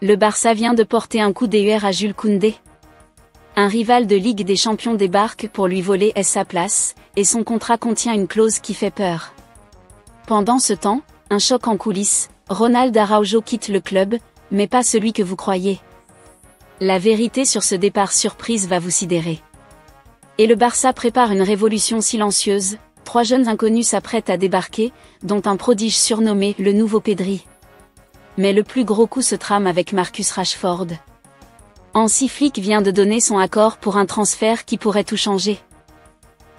Le Barça vient de porter un coup d'EUR à Jules Koundé. Un rival de Ligue des Champions débarque pour lui voler sa place, et son contrat contient une clause qui fait peur. Pendant ce temps, un choc en coulisses, Ronald Araujo quitte le club, mais pas celui que vous croyez. La vérité sur ce départ surprise va vous sidérer. Et le Barça prépare une révolution silencieuse, 3 jeunes inconnus s'apprêtent à débarquer, dont un prodige surnommé le nouveau Pedri. Mais le plus gros coup se trame avec Marcus Rashford. Hansi Flick vient de donner son accord pour un transfert qui pourrait tout changer.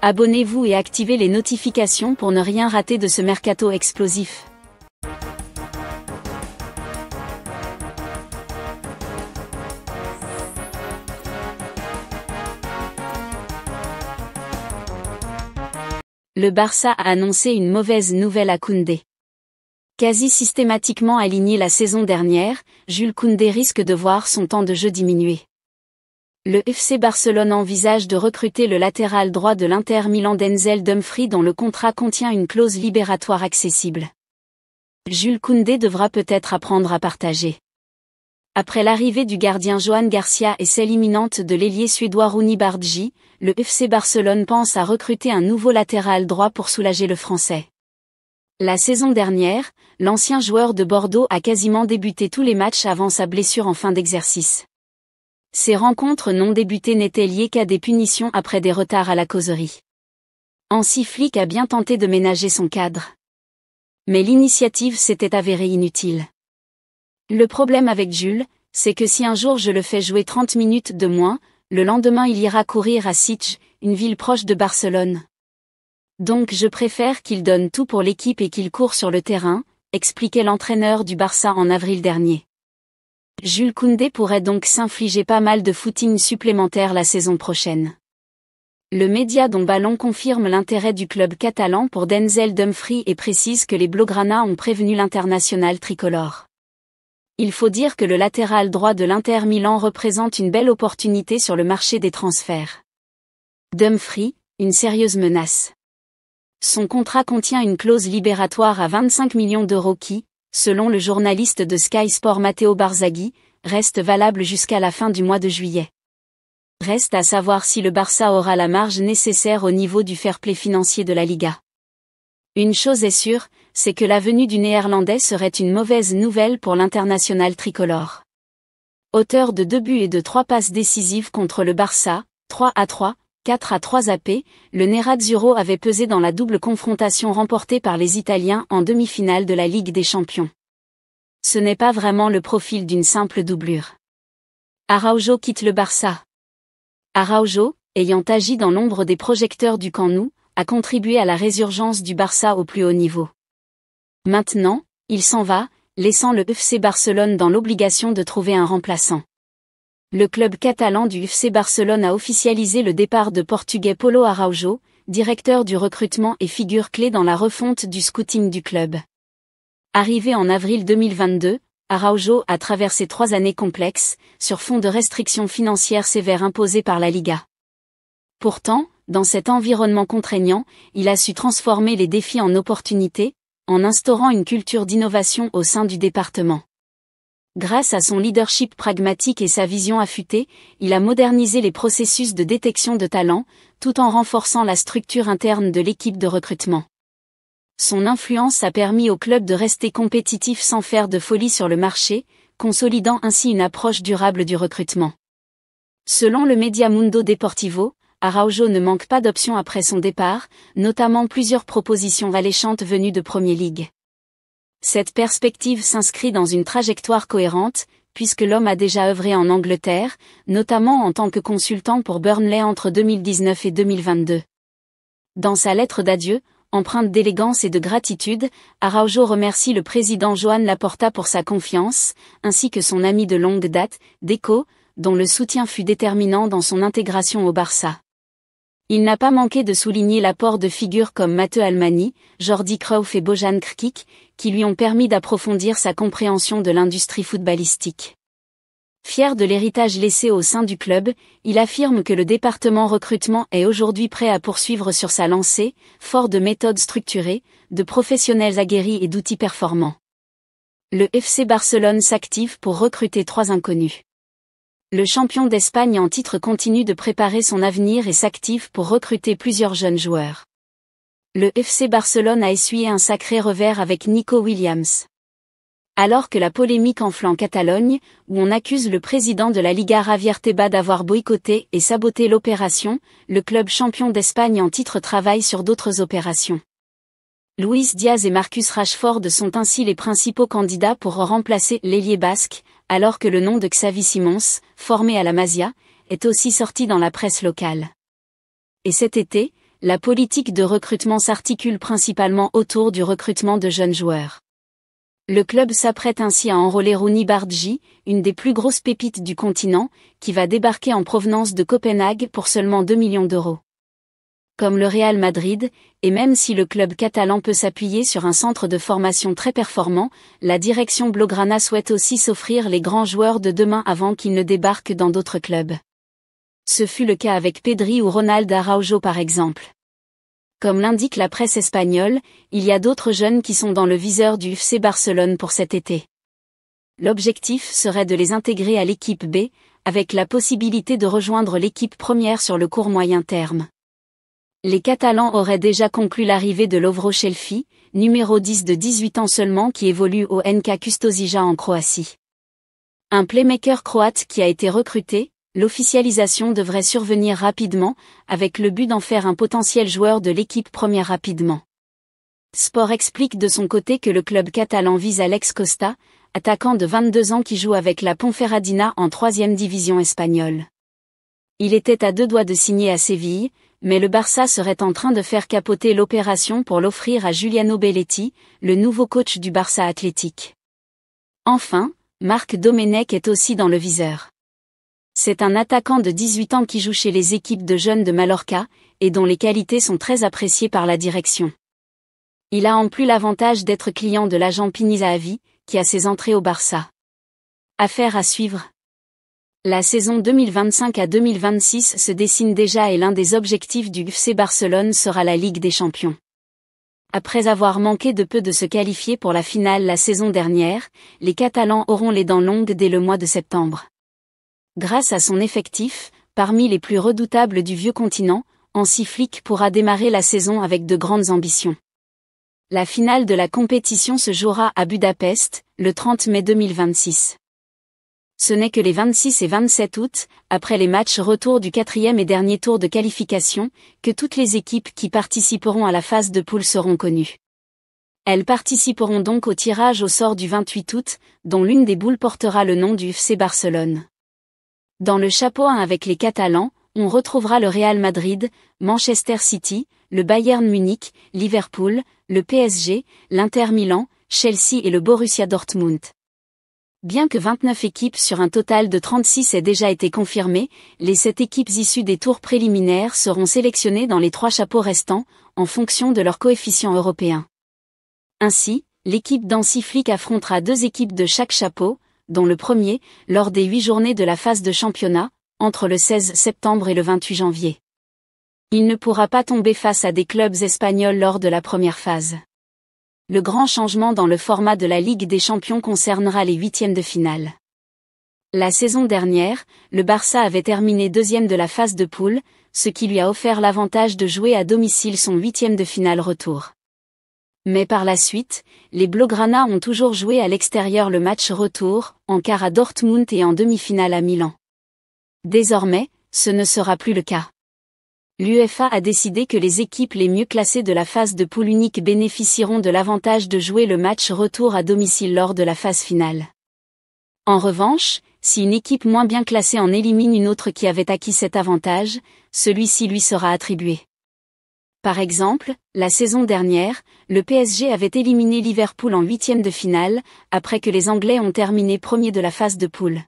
Abonnez-vous et activez les notifications pour ne rien rater de ce mercato explosif. Le Barça a annoncé une mauvaise nouvelle à Koundé. Quasi systématiquement aligné la saison dernière, Jules Koundé risque de voir son temps de jeu diminuer. Le FC Barcelone envisage de recruter le latéral droit de l'Inter Milan Denzel Dumfries dont le contrat contient une clause libératoire accessible. Jules Koundé devra peut-être apprendre à partager. Après l'arrivée du gardien Johan Garcia et celle imminente de l'ailier suédois Rooney Bardghji, le FC Barcelone pense à recruter un nouveau latéral droit pour soulager le Français. La saison dernière, l'ancien joueur de Bordeaux a quasiment débuté tous les matchs avant sa blessure en fin d'exercice. Ces rencontres non débutées n'étaient liées qu'à des punitions après des retards à la causerie. Hansi Flick a bien tenté de ménager son cadre. Mais l'initiative s'était avérée inutile. Le problème avec Jules, c'est que si un jour je le fais jouer 30 minutes de moins, le lendemain il ira courir à Sitges, une ville proche de Barcelone. Donc je préfère qu'il donne tout pour l'équipe et qu'il court sur le terrain, expliquait l'entraîneur du Barça en avril dernier. Jules Koundé pourrait donc s'infliger pas mal de footing supplémentaire la saison prochaine. Le média dont Ballon confirme l'intérêt du club catalan pour Denzel Dumfries et précise que les Blaugrana ont prévenu l'international tricolore. Il faut dire que le latéral droit de l'Inter Milan représente une belle opportunité sur le marché des transferts. Dumfries, une sérieuse menace. Son contrat contient une clause libératoire à 25 millions d'euros qui, selon le journaliste de Sky Sport Matteo Barzaghi, reste valable jusqu'à la fin du mois de juillet. Reste à savoir si le Barça aura la marge nécessaire au niveau du fair-play financier de la Liga. Une chose est sûre, c'est que la venue du Néerlandais serait une mauvaise nouvelle pour l'international tricolore. Auteur de 2 buts et de 3 passes décisives contre le Barça, 3-3, 4-3 AP, le Nerazzurro avait pesé dans la double confrontation remportée par les Italiens en demi-finale de la Ligue des Champions. Ce n'est pas vraiment le profil d'une simple doublure. Araujo quitte le Barça. Araujo, ayant agi dans l'ombre des projecteurs du Camp Nou, a contribué à la résurgence du Barça au plus haut niveau. Maintenant, il s'en va, laissant le FC Barcelone dans l'obligation de trouver un remplaçant. Le club catalan du FC Barcelone a officialisé le départ de Portugais Paulo Araujo, directeur du recrutement et figure clé dans la refonte du scouting du club. Arrivé en avril 2022, Araujo a traversé 3 années complexes, sur fond de restrictions financières sévères imposées par la Liga. Pourtant, dans cet environnement contraignant, il a su transformer les défis en opportunités, en instaurant une culture d'innovation au sein du département. Grâce à son leadership pragmatique et sa vision affûtée, il a modernisé les processus de détection de talents, tout en renforçant la structure interne de l'équipe de recrutement. Son influence a permis au club de rester compétitif sans faire de folie sur le marché, consolidant ainsi une approche durable du recrutement. Selon le média Mundo Deportivo, Araujo ne manque pas d'options après son départ, notamment plusieurs propositions alléchantes venues de Premier League. Cette perspective s'inscrit dans une trajectoire cohérente, puisque l'homme a déjà œuvré en Angleterre, notamment en tant que consultant pour Burnley entre 2019 et 2022. Dans sa lettre d'adieu, empreinte d'élégance et de gratitude, Araujo remercie le président Joan Laporta pour sa confiance, ainsi que son ami de longue date, Deco, dont le soutien fut déterminant dans son intégration au Barça. Il n'a pas manqué de souligner l'apport de figures comme Mateu Almani, Jordi Cruyff et Bojan Krkić, qui lui ont permis d'approfondir sa compréhension de l'industrie footballistique. Fier de l'héritage laissé au sein du club, il affirme que le département recrutement est aujourd'hui prêt à poursuivre sur sa lancée, fort de méthodes structurées, de professionnels aguerris et d'outils performants. Le FC Barcelone s'active pour recruter 3 inconnus. Le champion d'Espagne en titre continue de préparer son avenir et s'active pour recruter plusieurs jeunes joueurs. Le FC Barcelone a essuyé un sacré revers avec Nico Williams. Alors que la polémique enfle en Catalogne, où on accuse le président de la Liga Javier Tebas d'avoir boycotté et saboté l'opération, le club champion d'Espagne en titre travaille sur d'autres opérations. Luis Diaz et Marcus Rashford sont ainsi les principaux candidats pour remplacer l'ailier basque, alors que le nom de Xavi Simons, formé à la Masia, est aussi sorti dans la presse locale. Et cet été, la politique de recrutement s'articule principalement autour du recrutement de jeunes joueurs. Le club s'apprête ainsi à enrôler Rooney Bardghji, une des plus grosses pépites du continent, qui va débarquer en provenance de Copenhague pour seulement 2 millions d'euros. Comme le Real Madrid, et même si le club catalan peut s'appuyer sur un centre de formation très performant, la direction blaugrana souhaite aussi s'offrir les grands joueurs de demain avant qu'ils ne débarquent dans d'autres clubs. Ce fut le cas avec Pedri ou Ronald Araujo par exemple. Comme l'indique la presse espagnole, il y a d'autres jeunes qui sont dans le viseur du FC Barcelone pour cet été. L'objectif serait de les intégrer à l'équipe B, avec la possibilité de rejoindre l'équipe première sur le court moyen terme. Les Catalans auraient déjà conclu l'arrivée de Lovro Shelfi, numéro 10 de 18 ans seulement qui évolue au NK Kustosija en Croatie. Un playmaker croate qui a été recruté, l'officialisation devrait survenir rapidement, avec le but d'en faire un potentiel joueur de l'équipe première rapidement. Sport explique de son côté que le club catalan vise Alex Costa, attaquant de 22 ans qui joue avec la Ponferradina en 3e division espagnole. Il était à 2 doigts de signer à Séville, mais le Barça serait en train de faire capoter l'opération pour l'offrir à Giuliano Belletti, le nouveau coach du Barça Athletic. Enfin, Marc Domenech est aussi dans le viseur. C'est un attaquant de 18 ans qui joue chez les équipes de jeunes de Mallorca, et dont les qualités sont très appréciées par la direction. Il a en plus l'avantage d'être client de l'agent Pini Zahavi, qui a ses entrées au Barça. Affaire à suivre. La saison 2025 à 2026 se dessine déjà et l'un des objectifs du FC Barcelone sera la Ligue des Champions. Après avoir manqué de peu de se qualifier pour la finale la saison dernière, les Catalans auront les dents longues dès le mois de septembre. Grâce à son effectif, parmi les plus redoutables du vieux continent, Hansi Flick pourra démarrer la saison avec de grandes ambitions. La finale de la compétition se jouera à Budapest, le 30 mai 2026. Ce n'est que les 26 et 27 août, après les matchs retour du 4e et dernier tour de qualification, que toutes les équipes qui participeront à la phase de poule seront connues. Elles participeront donc au tirage au sort du 28 août, dont l'une des boules portera le nom du FC Barcelone. Dans le chapeau 1 avec les Catalans, on retrouvera le Real Madrid, Manchester City, le Bayern Munich, Liverpool, le PSG, l'Inter Milan, Chelsea et le Borussia Dortmund. Bien que 29 équipes sur un total de 36 aient déjà été confirmées, les 7 équipes issues des tours préliminaires seront sélectionnées dans les 3 chapeaux restants, en fonction de leur coefficient européen. Ainsi, l'équipe d'Hansi Flick affrontera 2 équipes de chaque chapeau, dont le premier, lors des 8 journées de la phase de championnat, entre le 16 septembre et le 28 janvier. Il ne pourra pas tomber face à des clubs espagnols lors de la première phase. Le grand changement dans le format de la Ligue des Champions concernera les 8e de finale. La saison dernière, le Barça avait terminé 2e de la phase de poule, ce qui lui a offert l'avantage de jouer à domicile son 8e de finale retour. Mais par la suite, les Blaugrana ont toujours joué à l'extérieur le match retour, en quart à Dortmund et en demi-finale à Milan. Désormais, ce ne sera plus le cas. L'UEFA a décidé que les équipes les mieux classées de la phase de poule unique bénéficieront de l'avantage de jouer le match retour à domicile lors de la phase finale. En revanche, si une équipe moins bien classée en élimine une autre qui avait acquis cet avantage, celui-ci lui sera attribué. Par exemple, la saison dernière, le PSG avait éliminé Liverpool en 8e de finale, après que les Anglais ont terminé premier de la phase de poule.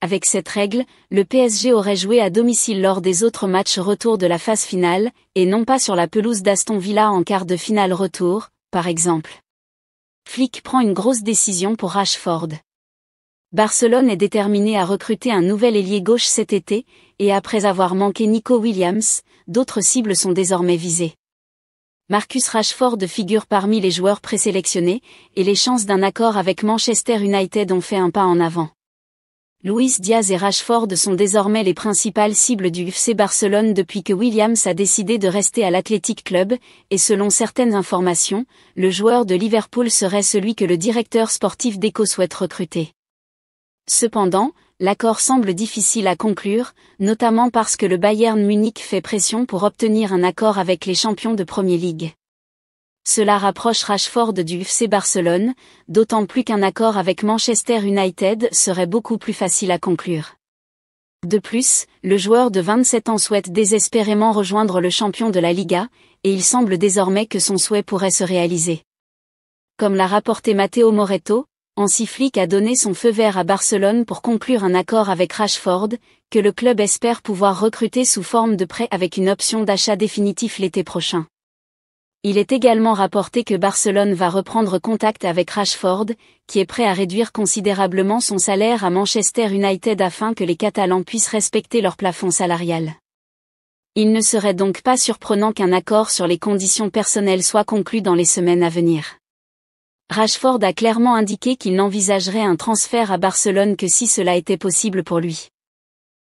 Avec cette règle, le PSG aurait joué à domicile lors des autres matchs retour de la phase finale, et non pas sur la pelouse d'Aston Villa en quart de finale retour, par exemple. Flick prend une grosse décision pour Rashford. Barcelone est déterminé à recruter un nouvel ailier gauche cet été, et après avoir manqué Nico Williams, d'autres cibles sont désormais visées. Marcus Rashford figure parmi les joueurs présélectionnés, et les chances d'un accord avec Manchester United ont fait un pas en avant. Luis Diaz et Rashford sont désormais les principales cibles du FC Barcelone depuis que Williams a décidé de rester à l'Athletic Club, et selon certaines informations, le joueur de Liverpool serait celui que le directeur sportif d'Eco souhaite recruter. Cependant, l'accord semble difficile à conclure, notamment parce que le Bayern Munich fait pression pour obtenir un accord avec les champions de Premier League. Cela rapproche Rashford du FC Barcelone, d'autant plus qu'un accord avec Manchester United serait beaucoup plus facile à conclure. De plus, le joueur de 27 ans souhaite désespérément rejoindre le champion de la Liga, et il semble désormais que son souhait pourrait se réaliser. Comme l'a rapporté Matteo Moretto, Hansi Flick a donné son feu vert à Barcelone pour conclure un accord avec Rashford, que le club espère pouvoir recruter sous forme de prêt avec une option d'achat définitif l'été prochain. Il est également rapporté que Barcelone va reprendre contact avec Rashford, qui est prêt à réduire considérablement son salaire à Manchester United afin que les Catalans puissent respecter leur plafond salarial. Il ne serait donc pas surprenant qu'un accord sur les conditions personnelles soit conclu dans les semaines à venir. Rashford a clairement indiqué qu'il n'envisagerait un transfert à Barcelone que si cela était possible pour lui.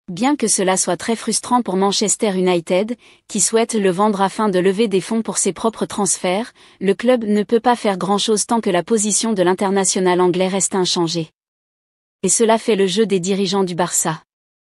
Bien que cela soit très frustrant pour Manchester United, qui souhaite le vendre afin de lever des fonds pour ses propres transferts, le club ne peut pas faire grand-chose tant que la position de l'international anglais reste inchangée. Et cela fait le jeu des dirigeants du Barça.